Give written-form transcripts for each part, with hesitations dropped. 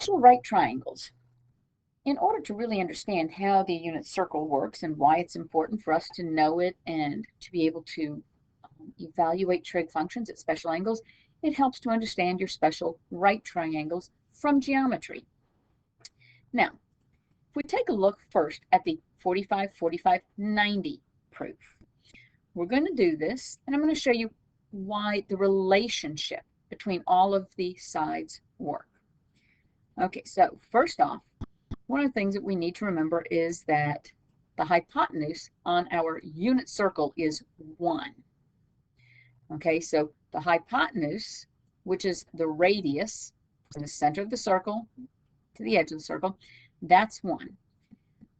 Special right triangles. In order to really understand how the unit circle works and why it's important for us to know it and to be able to evaluate trig functions at special angles, it helps to understand your special right triangles from geometry. Now, if we take a look first at the 45, 45, 90 proof, we're going to do this, and I'm going to show you why the relationship between all of the sides work. Okay, so first off, one of the things that we need to remember is that the hypotenuse on our unit circle is 1. Okay, so the hypotenuse, which is the radius from the center of the circle to the edge of the circle, that's 1.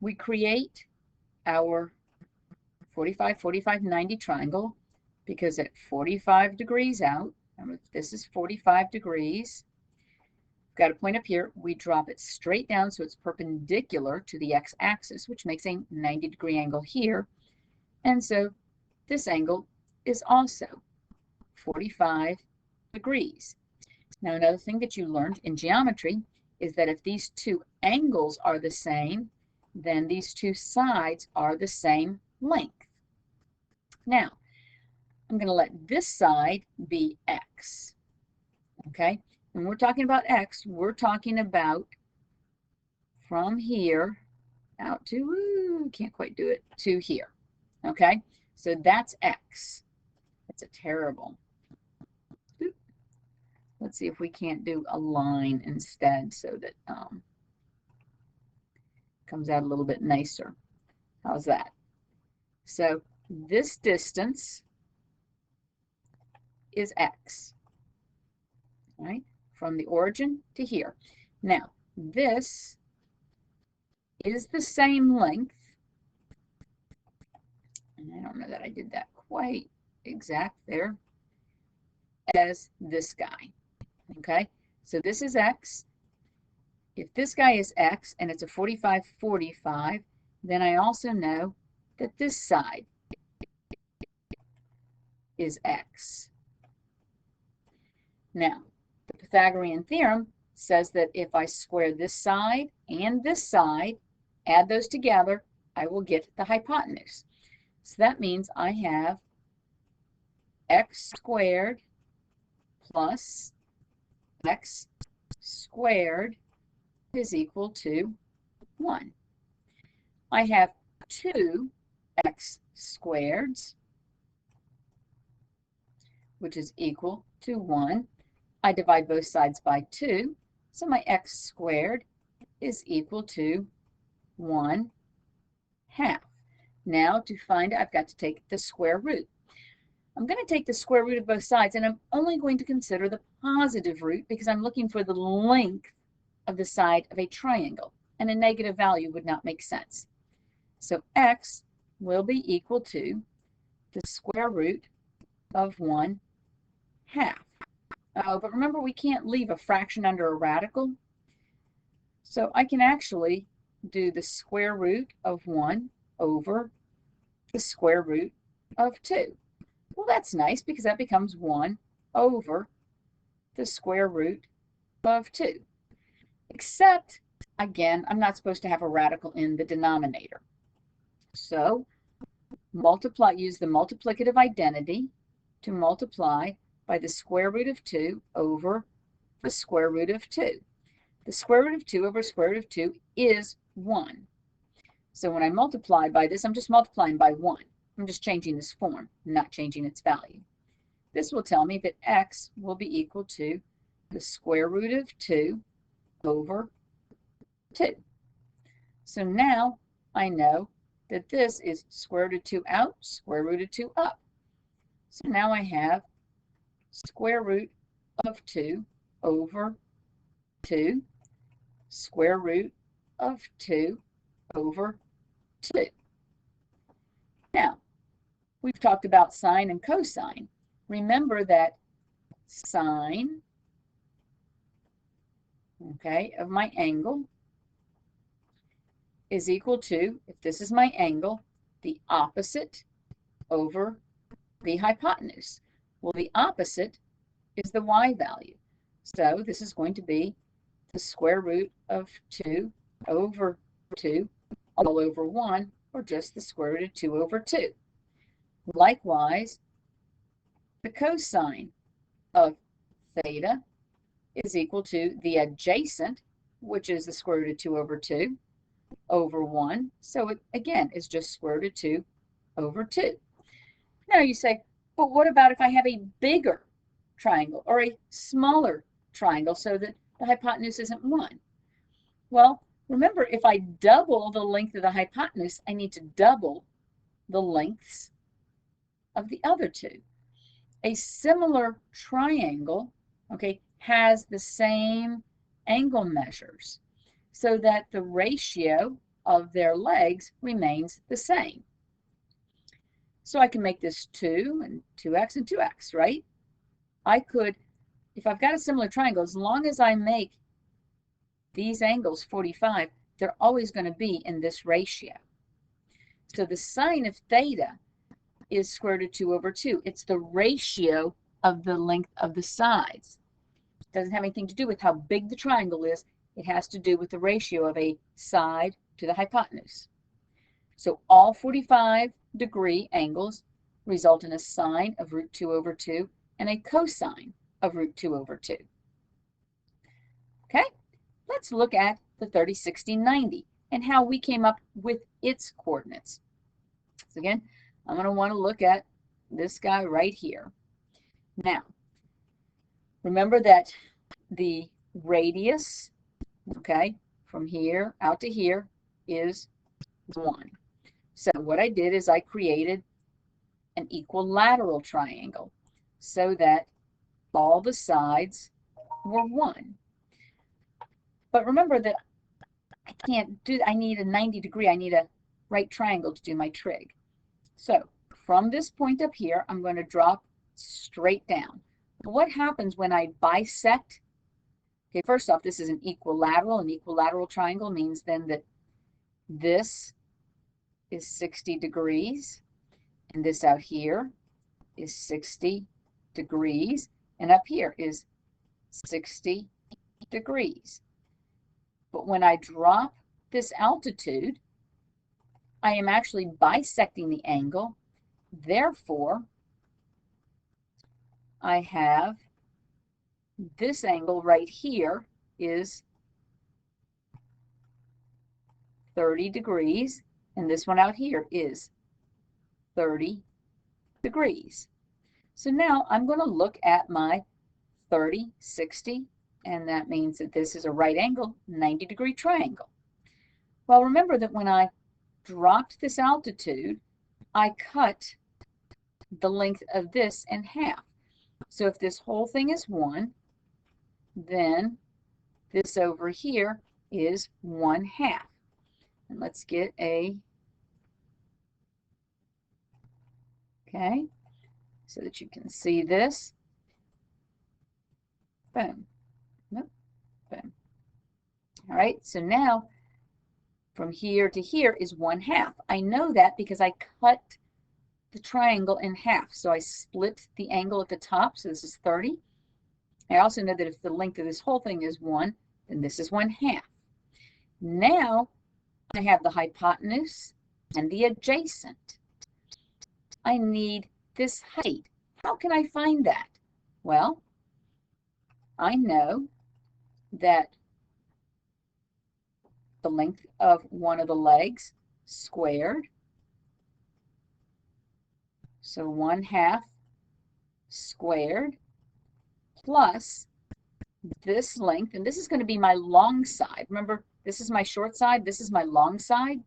We create our 45, 45, 90 triangle because at 45 degrees out, remember this is 45 degrees, got a point up here, we drop it straight down so it's perpendicular to the x-axis, which makes a 90-degree angle here. And so this angle is also 45 degrees. Now, another thing that you learned in geometry is that if these two angles are the same, then these two sides are the same length. Now, I'm going to let this side be x. Okay? When we're talking about x, we're talking about from here out to, can't quite do it, to here. Okay? So that's x. That's a terrible. Let's see if we can't do a line instead so that comes out a little bit nicer. How's that? So this distance is x. All right? From the origin to here. Now, this is the same length, and I don't know that I did that quite exact there, as this guy. Okay, so this is x. If this guy is x and it's a 45, 45, then I also know that this side is x. Now, the Pythagorean theorem says that if I square this side and this side, add those together, I will get the hypotenuse. So that means I have x squared plus x squared is equal to 1. I have 2 x squareds, which is equal to 1. I divide both sides by 2, so my x squared is equal to 1/2. Now to find, I've got to take the square root. I'm going to take the square root of both sides, and I'm only going to consider the positive root because I'm looking for the length of the side of a triangle, and a negative value would not make sense. So x will be equal to the square root of 1/2. But remember, we can't leave a fraction under a radical. So I can actually do the square root of 1 over the square root of 2. Well, that's nice because that becomes 1 over the square root of 2. Except, again, I'm not supposed to have a radical in the denominator. So use the multiplicative identity to multiply by the square root of 2 over the square root of 2. The square root of 2 over square root of 2 is 1. So when I multiply by this, I'm just multiplying by 1. I'm just changing this form, not changing its value. This will tell me that x will be equal to the square root of 2 over 2. So now I know that this is square root of 2 out, square root of 2 up. So now I have square root of 2 over 2, square root of 2 over 2. Now, we've talked about sine and cosine. Remember that sine, okay, of my angle is equal to, if this is my angle, the opposite over the hypotenuse. Well, the opposite is the y value. So this is going to be the square root of 2 over 2 all over 1, or just the square root of 2 over 2. Likewise, the cosine of theta is equal to the adjacent, which is the square root of 2 over 2, over 1. So it, again, is just square root of 2 over 2. Now you say, but what about if I have a bigger triangle or a smaller triangle so that the hypotenuse isn't 1? Well, remember, if I double the length of the hypotenuse, I need to double the lengths of the other two. A similar triangle, okay, has the same angle measures so that the ratio of their legs remains the same. So I can make this 2 and 2x and 2x, right? I could, if I've got a similar triangle, as long as I make these angles 45, they're always going to be in this ratio. So the sine of theta is square root of 2 over 2. It's the ratio of the length of the sides. It doesn't have anything to do with how big the triangle is. It has to do with the ratio of a side to the hypotenuse. So all 45-degree angles result in a sine of root 2 over 2 and a cosine of root 2 over 2. Okay, let's look at the 30, 60, 90 and how we came up with its coordinates. So again, I'm going to want to look at this guy right here. Now, remember that the radius, okay, from here out to here is 1. So what I did is I created an equilateral triangle so that all the sides were 1. But remember that I can't do, I need a 90-degree, I need a right triangle to do my trig. So from this point up here, I'm going to drop straight down. What happens when I bisect? Okay, first off, this is an equilateral. An equilateral triangle means then that this is 60 degrees, and this out here is 60 degrees, and up here is 60 degrees. But when I drop this altitude, I am actually bisecting the angle. Therefore, I have this angle right here is 30 degrees, and this one out here is 30 degrees. So now I'm going to look at my 30, 60, and that means that this is a right angle, 90-degree triangle. Well, remember that when I dropped this altitude, I cut the length of this in half. So if this whole thing is 1, then this over here is 1/2. And let's get a, okay, so that you can see this. Boom. Nope. Boom. All right, so now from here to here is 1/2. I know that because I cut the triangle in half. So I split the angle at the top, so this is 30. I also know that if the length of this whole thing is 1, then this is 1/2. Now I have the hypotenuse and the adjacent. I need this height. How can I find that? Well, I know that the length of one of the legs squared, so 1/2 squared, plus this length, and this is going to be my long side. Remember, this is my short side, this is my long side.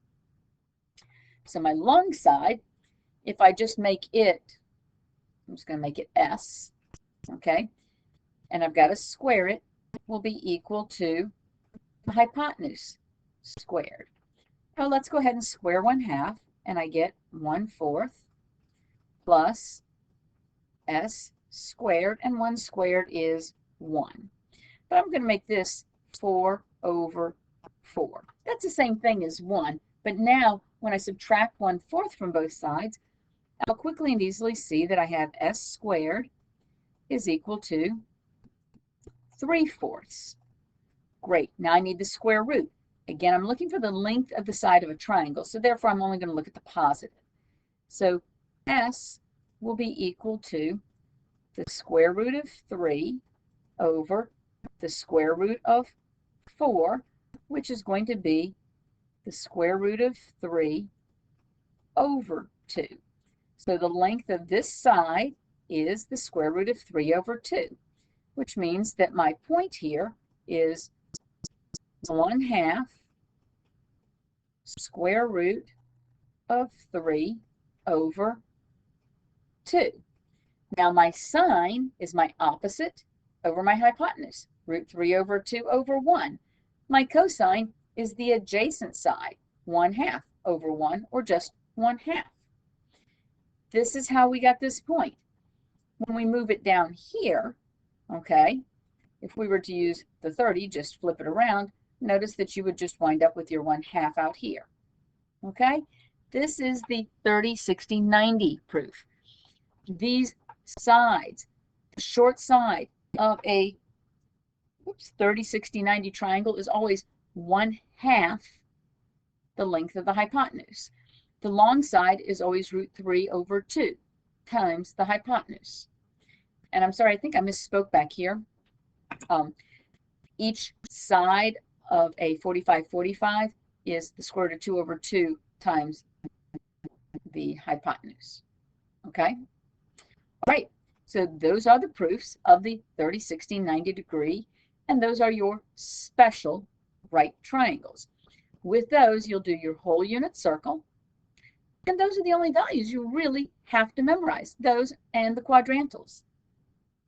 So my long side, if I just make it, I'm just going to make it S, okay, and I've got to square it, will be equal to the hypotenuse squared. Now let's go ahead and square 1/2, and I get 1/4 plus S squared, and 1 squared is 1. But I'm going to make this 4 over 4. That's the same thing as 1, but now when I subtract 1/4 from both sides, I'll quickly and easily see that I have S squared is equal to 3/4. Great. Now I need the square root. Again, I'm looking for the length of the side of a triangle, so therefore I'm only going to look at the positive. So S will be equal to the square root of 3 over the square root of 4, which is going to be the square root of 3 over 2. So the length of this side is the square root of 3 over 2, which means that my point here is 1/2 square root of 3 over 2. Now my sine is my opposite over my hypotenuse, root 3 over 2 over 1. My cosine is the adjacent side, 1/2 over 1, or just 1/2. This is how we got this point. When we move it down here, okay, if we were to use the 30, just flip it around, notice that you would just wind up with your 1/2 out here. Okay, this is the 30, 60, 90 proof. These sides, the short side of a 30, 60, 90 triangle is always 1/2 the length of the hypotenuse. The long side is always root 3 over 2 times the hypotenuse. And I'm sorry, I think I misspoke back here. Each side of a 45/45 is the square root of 2 over 2 times the hypotenuse. Okay? All right, so those are the proofs of the 30, 60, 90 degree, and those are your special right triangles. With those, you'll do your whole unit circle, and those are the only values you really have to memorize, those and the quadrantals.